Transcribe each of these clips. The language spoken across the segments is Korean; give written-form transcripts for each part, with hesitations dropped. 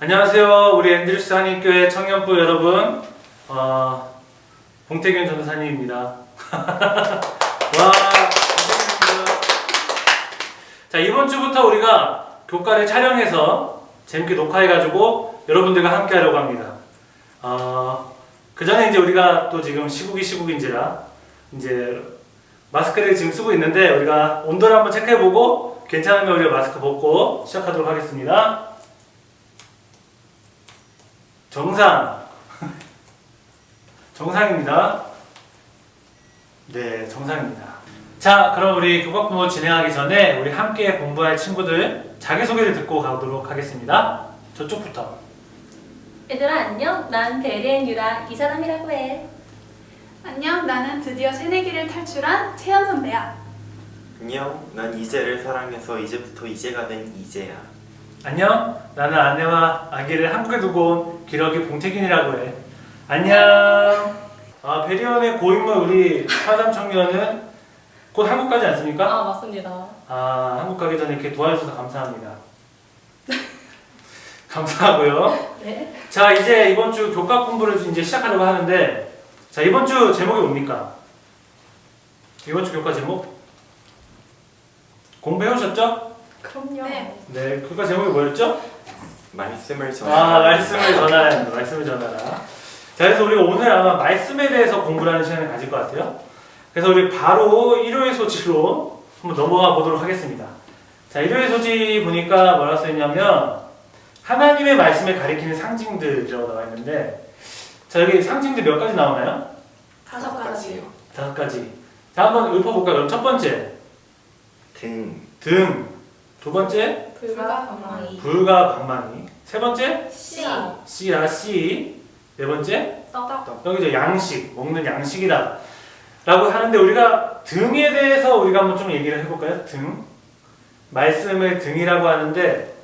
안녕하세요. 우리 앤드루스 한인교회 청년부 여러분. 봉태균 전도사님입니다. 와, 감사합니다. 자, 이번 주부터 우리가 교과를 촬영해서 재밌게 녹화해가지고 여러분들과 함께 하려고 합니다. 그 전에 이제 우리가 또 지금 시국인지라 이제 마스크를 지금 쓰고 있는데 우리가 온도를 한번 체크해보고 괜찮으면 우리가 마스크 벗고 시작하도록 하겠습니다. 정상입니다. 네, 정상입니다. 자, 그럼 우리 교과 공부 진행하기 전에 우리 함께 공부할 친구들 자기소개를 듣고 가도록 하겠습니다. 저쪽부터. 얘들아 안녕. 난 베리앤 유라 이 사람이라고 해. 안녕, 나는 드디어 새내기를 탈출한 채연 선배야. 안녕, 난 이제를 사랑해서 이제부터 이제가 된 이제야. 안녕, 나는 아내와 아기를 한국에 두고 온 기러기 봉태균이라고 해. 안녕. 베리언의 고인물 우리 사담 청년은 곧 한국 가지 않습니까? 맞습니다. 한국 가기 전에 이렇게 도와주셔서 감사합니다. 감사하고요. 네. 자, 이제 이번 주 교과 공부를 이제 시작하려고 하는데, 자, 이번 주 제목이 뭡니까? 이번 주 교과 제목? 공부해오셨죠? 그럼요. 네. 네, 교과 제목이 뭐였죠? 말씀을 전하. 말씀을 전하라. 말씀을 전하라. 자, 그래서 우리가 오늘 아마 말씀에 대해서 공부를 하는 시간을 가질 것 같아요. 그래서 우리 바로 일요일 소지로 한번 넘어가 보도록 하겠습니다. 자, 일요일 소지 보니까 뭐라 써있냐면 하나님의 말씀을 가리키는 상징들이라고 나와 있는데, 자, 여기 상징들 몇 가지 나오나요? 5가지요. 5가지. 자, 한번 읊어볼까요? 그럼 첫 번째, 등. 등. 두 번째, 불가방망이. 불가방망이. 세 번째, 씨. 씨라, 씨. 네 번째, 떡. 여기죠. 양식, 먹는 양식이다 라고 하는데, 우리가 등에 대해서 우리가 한번 좀 얘기를 해볼까요? 등. 말씀을 등이라고 하는데,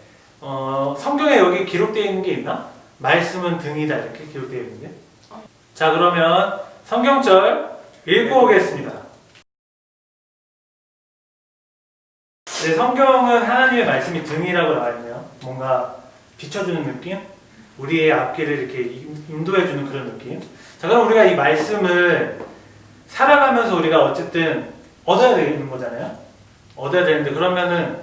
성경에 여기 기록되어 있는 게 있나? 말씀은 등이다 이렇게 기록되어 있는데. 자, 그러면 성경절 읽고 오겠습니다. 네, 성경은 하나님의 말씀이 등이라고 나와 있네요. 뭔가 비춰주는 느낌? 우리의 앞길을 이렇게 인도해주는 그런 느낌. 자, 그럼 우리가 이 말씀을 살아가면서 우리가 어쨌든 얻어야 되는 거잖아요. 얻어야 되는데, 그러면은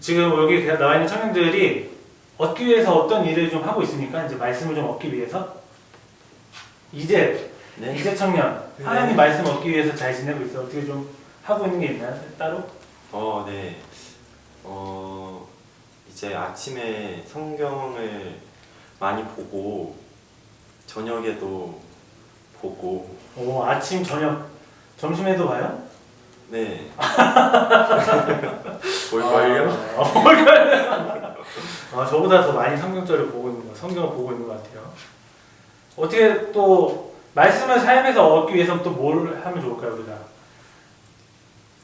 지금 여기 나와 있는 청년들이 얻기 위해서 어떤 일을 좀 하고 있습니까? 이제 말씀을 좀 얻기 위해서. 이제 청년. 네. 하나님 말씀 얻기 위해서 잘 지내고 있어. 어떻게 좀 하고 있는 게 있나요? 따로? 네. 이제 아침에 성경을 많이 보고 저녁에도 보고. 오, 아침, 저녁, 점심에도 봐요? 네. 볼걸요? 볼걸요? 저보다 더 많이 성경절을 보고 있는 거, 성경을 보고 있는 것 같아요. 어떻게 또 말씀을 삶에서 얻기 위해서 또 뭘 하면 좋을까요, 우리가?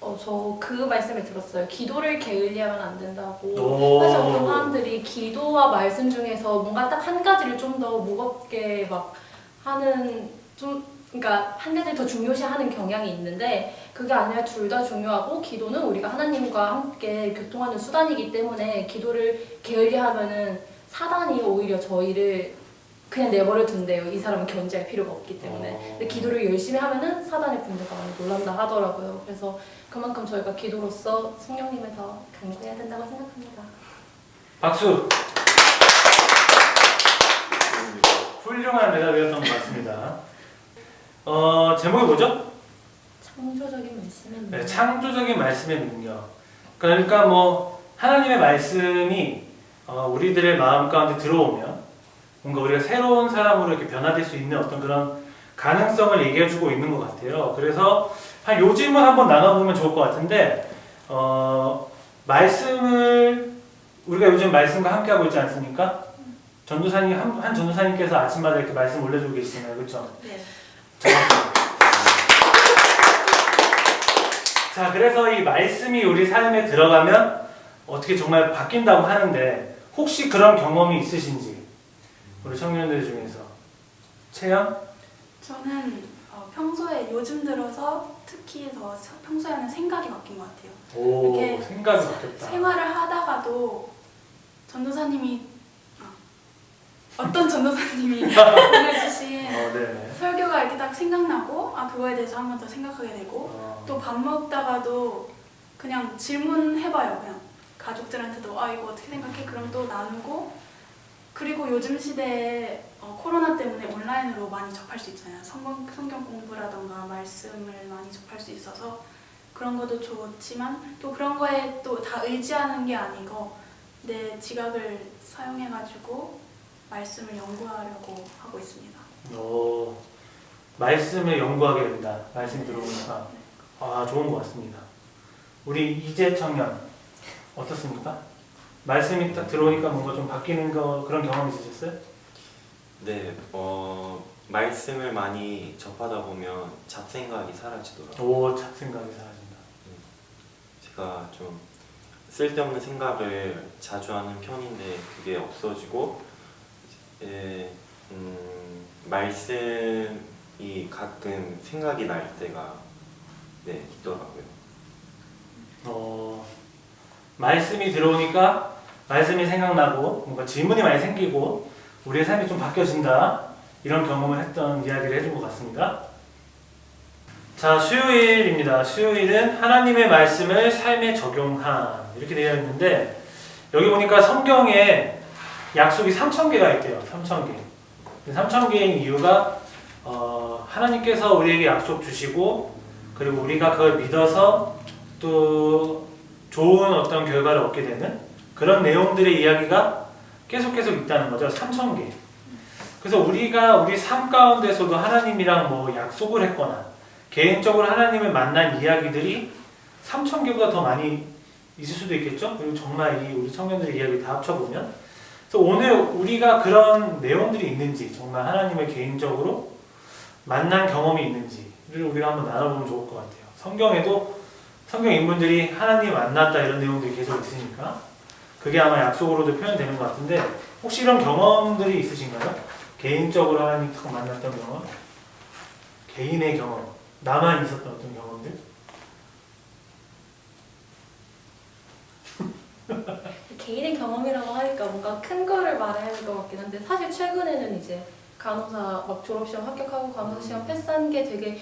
저 그 말씀을 들었어요. 기도를 게을리하면 안 된다고. 오. 사실 어떤 사람들이 기도와 말씀 중에서 뭔가 딱 한 가지를 좀 더 무겁게 막 하는 그러니까 한 가지를 더 중요시하는 경향이 있는데, 그게 아니라 둘 다 중요하고, 기도는 우리가 하나님과 함께 교통하는 수단이기 때문에 기도를 게을리하면은 사단이 오히려 저희를 그냥 내버려 둔대요. 이 사람은 견제할 필요가 없기 때문에. 근데 기도를 열심히 하면은 사단의 분노가 많이 놀란다 하더라고요. 그래서 그만큼 저희가 기도로서 성령님을 더 강구해야 된다고 생각합니다. 박수! 훌륭한 대답이었던 것 같습니다. 제목이 뭐죠? 창조적인 말씀의 능력. 네, 창조적인 말씀의 능력. 그러니까 뭐 하나님의 말씀이 우리들의 마음 가운데 들어오면 뭔가 우리가 새로운 사람으로 이렇게 변화될 수 있는 어떤 그런 가능성을 얘기해주고 있는 것 같아요. 그래서 한 요즘은 한번 나눠보면 좋을 것 같은데, 말씀을 우리가 요즘 말씀과 함께 하고 있지 않습니까? 전도사님 한 전도사님께서 아침마다 이렇게 말씀 올려주고 계시잖아요, 그렇죠? 네. 자, 그래서 이 말씀이 우리 삶에 들어가면 어떻게 정말 바뀐다고 하는데, 혹시 그런 경험이 있으신지 우리 청년들 중에서. 채연? 저는 평소에 요즘 들어서 특히 더 평소에 하는 생각이 바뀐 것 같아요. 오, 이렇게 생각이 바뀌었다. 생활을 하다가도 전도사님이 어떤 전도사님이 보내주신 네네. 설교가 이렇게 딱 생각나고 그거에 대해서 한 번 더 생각하게 되고 또 밥 먹다가도 그냥 질문해봐요. 그냥 가족들한테도 이거 어떻게 생각해? 그럼 또 나누고 그리고 요즘 시대에 코로나 때문에 온라인으로 많이 접할 수 있잖아요. 성경 공부라던가 말씀을 많이 접할 수 있어서 그런 것도 좋지만 또 그런 거에 또 다 의지하는 게 아니고 내 지각을 사용해가지고 말씀을 연구하려고 하고 있습니다. 말씀을 연구하게 된다. 말씀 들어보니까 좋은 것 같습니다. 우리 이재 청년 어떻습니까? 말씀이 딱 들어오니까 뭔가 좀 바뀌는 그런 경험 있으셨어요? 네, 말씀을 많이 접하다 보면 잡생각이 사라지더라고요. 잡생각이 사라진다. 제가 좀 쓸데없는 생각을 자주 하는 편인데 그게 없어지고 말씀이 가끔 생각이 날 때가 있더라고요. 말씀이 들어오니까 말씀이 생각나고 뭔가 질문이 많이 생기고 우리의 삶이 좀 바뀌어진다, 이런 경험을 했던 이야기를 해준 것 같습니다. 자, 수요일입니다. 수요일은 하나님의 말씀을 삶에 적용한, 이렇게 되어 있는데 여기 보니까 성경에 약속이 3,000개가 있대요. 3,000개. 3,000개인 이유가 하나님께서 우리에게 약속 주시고 그리고 우리가 그걸 믿어서 또 좋은 어떤 결과를 얻게 되는 그런 내용들의 이야기가 계속 있다는 거죠. 3,000개. 그래서 우리가 우리 삶 가운데서도 하나님이랑 뭐 약속을 했거나 개인적으로 하나님을 만난 이야기들이 3,000개보다 더 많이 있을 수도 있겠죠. 그리고 정말 우리 청년들의 이야기 다 합쳐보면, 그래서 오늘 우리가 그런 내용들이 있는지, 정말 하나님을 개인적으로 만난 경험이 있는지를 우리가 한번 나눠보면 좋을 것 같아요. 성경에도 성경 인물들이 하나님 만났다 이런 내용들이 계속 있으니까 그게 아마 약속으로도 표현되는 것 같은데, 혹시 이런 경험들이 있으신가요? 개인적으로 하나님 딱 만났던 경험? 개인의 경험, 나만 있었던 어떤 경험들? 개인의 경험이라고 하니까 뭔가 큰 거를 말해야 될 것 같긴 한데, 사실 최근에는 이제 간호사 막 졸업시험 합격하고 간호사 시험 패스한 게 되게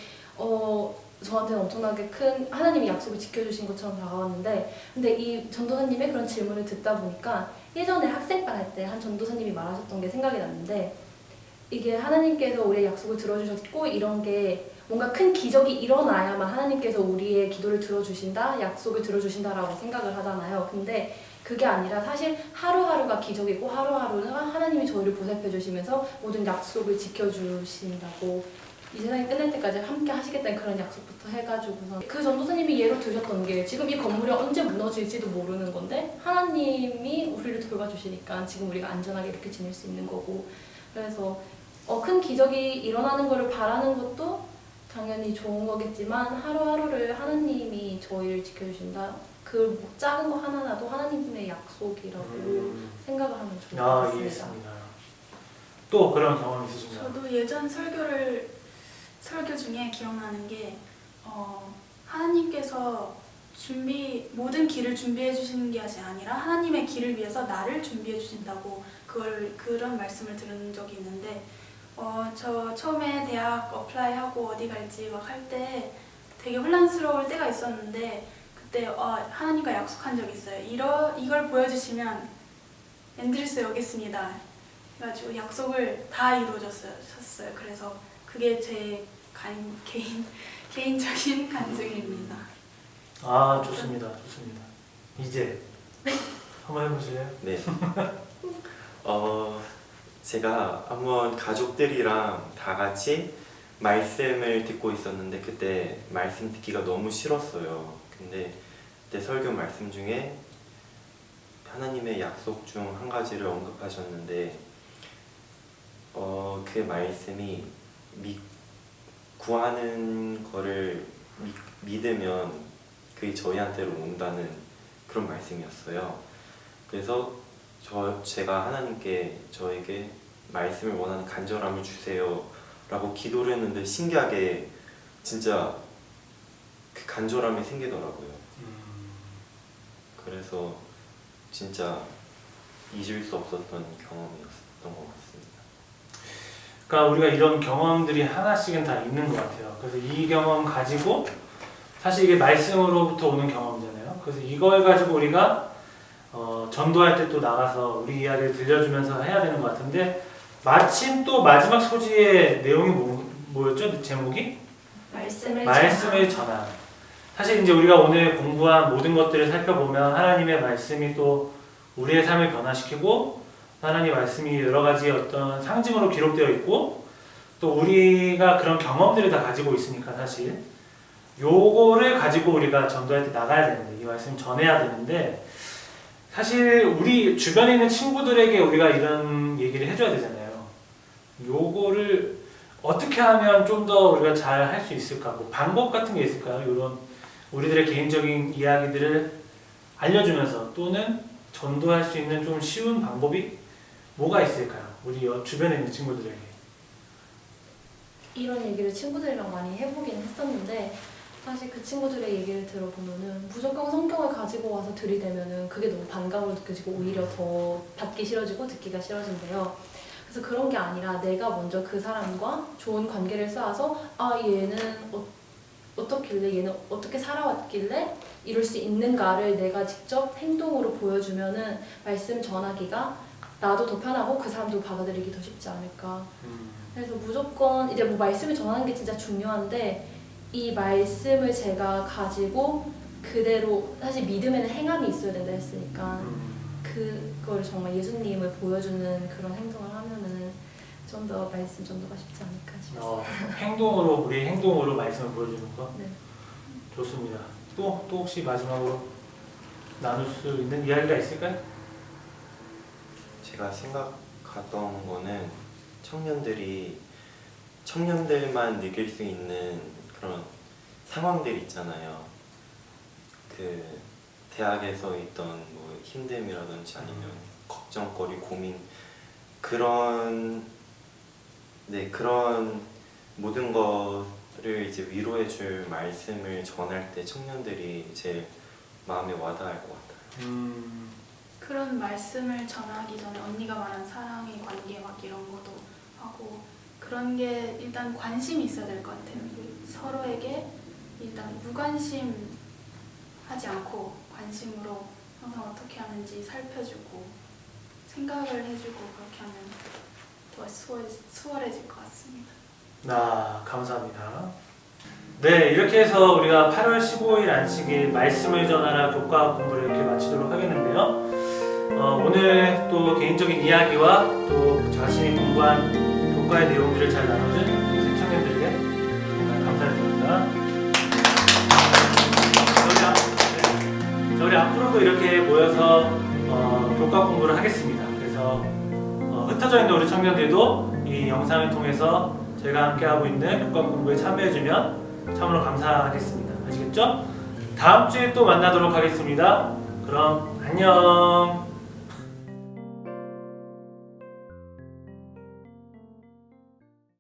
저한테는 엄청나게 큰 하나님이 약속을 지켜주신 것처럼 다가왔는데, 근데 이 전도사님의 그런 질문을 듣다 보니까 예전에 학생반 할 때 한 전도사님이 말하셨던 게 생각이 났는데, 이게 하나님께서 우리의 약속을 들어주셨고 이런 게 뭔가 큰 기적이 일어나야만 하나님께서 우리의 기도를 들어주신다, 약속을 들어주신다라고 생각을 하잖아요. 근데 그게 아니라 사실 하루하루가 기적이고 하루하루는 하나님이 저희를 보살펴 주시면서 모든 약속을 지켜주신다고, 이 세상이 끝날 때까지 함께 하시겠다는 그런 약속부터 해가지고서 그 전도사님이 예로 드셨던 게, 지금 이 건물이 언제 무너질지도 모르는 건데 하나님이 우리를 돌봐주시니까 지금 우리가 안전하게 이렇게 지낼 수 있는 거고, 그래서 큰 기적이 일어나는 것을 바라는 것도 당연히 좋은 거겠지만 하루하루를 하나님이 저희를 지켜주신다, 그 작은 거 하나라도 하나님의 약속이라고 생각을 하면 좋을 것 같습니다. 이해했습니다. 또 그런 경험 있으신가요? 저도 예전 설교 중에 기억나는 게 하나님께서 모든 길을 준비해 주시는 게 아니라 하나님의 길을 위해서 나를 준비해 주신다고 그런 말씀을 들은 적이 있는데, 저 처음에 대학 어플라이하고 어디 갈지 막 할 때 되게 혼란스러울 때가 있었는데, 그때 하나님과 약속한 적이 있어요. 이걸 보여주시면 앤드류스에 오겠습니다. 그래가지고 약속을 다 이루어졌어요. 그래서 그게 제 개인적인 간증입니다. 좋습니다. 이제 한번 해보실래요? 네. 제가 한번 가족들이랑 다 같이 말씀을 듣고 있었는데 그때 말씀 듣기가 너무 싫었어요. 근데 그때 설교 말씀 중에 하나님의 약속 중 한 가지를 언급하셨는데 그 말씀이 구하는 거를 믿으면 그게 저희한테로 온다는 그런 말씀이었어요. 그래서 제가 하나님께 저에게 말씀을 원하는 간절함을 주세요 라고 기도를 했는데 신기하게 진짜 그 간절함이 생기더라고요. 그래서 진짜 잊을 수 없었던 경험이었던 것 같습니다. 그러니까 우리가 이런 경험들이 하나씩은 다 있는 것 같아요. 그래서 이 경험 가지고 사실 이게 말씀으로부터 오는 경험이잖아요. 그래서 이걸 가지고 우리가 전도할 때 또 나가서 우리 이야기를 들려주면서 해야 되는 것 같은데 마침 또 마지막 소지의 내용이 뭐였죠? 제목이? 말씀을 전하는. 사실 이제 우리가 오늘 공부한 모든 것들을 살펴보면 하나님의 말씀이 또 우리의 삶을 변화시키고 하나님의 말씀이 여러 가지 어떤 상징으로 기록되어 있고 또 우리가 그런 경험들을 다 가지고 있으니까 사실 요거를 가지고 우리가 전도할 때 나가야 되는데 이 말씀을 전해야 되는데 사실 우리 주변에 있는 친구들에게 우리가 이런 얘기를 해줘야 되잖아요. 요거를 어떻게 하면 좀 더 우리가 잘 할 수 있을까? 뭐 방법 같은 게 있을까요? 이런 우리들의 개인적인 이야기들을 알려주면서 또는 전도할 수 있는 좀 쉬운 방법이 뭐가 있을까요? 우리 주변에 있는 친구들에게. 이런 얘기를 친구들이랑 많이 해보긴 했었는데 사실 그 친구들의 얘기를 들어보면은 무조건 성경을 가지고 와서 들이대면은 그게 너무 반감으로 느껴지고 오히려 더 받기 싫어지고 듣기가 싫어진대요. 그래서 그런 게 아니라 내가 먼저 그 사람과 좋은 관계를 쌓아서 아 얘는 어떻길래 얘는 어떻게 살아왔길래 이룰 수 있는가를 내가 직접 행동으로 보여주면은 말씀 전하기가 나도 더 편하고 그 사람도 받아들이기 더 쉽지 않을까. 그래서 무조건 이제 뭐 말씀을 전하는 게 진짜 중요한데 이 말씀을 제가 가지고 그대로 사실 믿음에는 행함이 있어야 된다 했으니까 그걸 정말 예수님을 보여주는 그런 행동을 하면은 좀 더 말씀 전도가 쉽지 않을까 싶습니다. 행동으로 우리 행동으로 말씀을 보여주는 거. 네. 좋습니다. 또 혹시 마지막으로 나눌 수 있는 이야기가 있을까요? 제가 생각했던 거는 청년들만 느낄 수 있는 그런 상황들 있잖아요. 그 대학에서 있던 뭐 힘듦이라든지 아니면 걱정거리, 고민 그런 모든 거를 이제 위로해줄 말씀을 전할 때 청년들이 제일 마음에 와닿을 것 같아요. 그런 말씀을 전하기 전에 언니가 말한 사랑의 관계 막 이런 것도 하고 그런 게 일단 관심이 있어야 될 것 같아요. 서로에게 일단 무관심 하지 않고 관심으로 항상 어떻게 하는지 살펴주고 생각을 해주고 그렇게 하면 더 수월해질 것 같습니다. 감사합니다. 네, 이렇게 해서 우리가 8월 15일 안식일 말씀을 전하라 교과 공부를 이렇게 마치도록 하겠는데요. 오늘 또 개인적인 이야기와 또 자신이 공부한 교과의 내용들을 잘 나눠준 우리 청년들에게 정말 감사드립니다. 저희 앞으로도 이렇게 모여서 교과 공부를 하겠습니다. 그래서 흩어져 있는 우리 청년들도 이 영상을 통해서 저희가 함께하고 있는 교과 공부에 참여해주면 참으로 감사하겠습니다. 아시겠죠? 다음 주에 또 만나도록 하겠습니다. 그럼 안녕.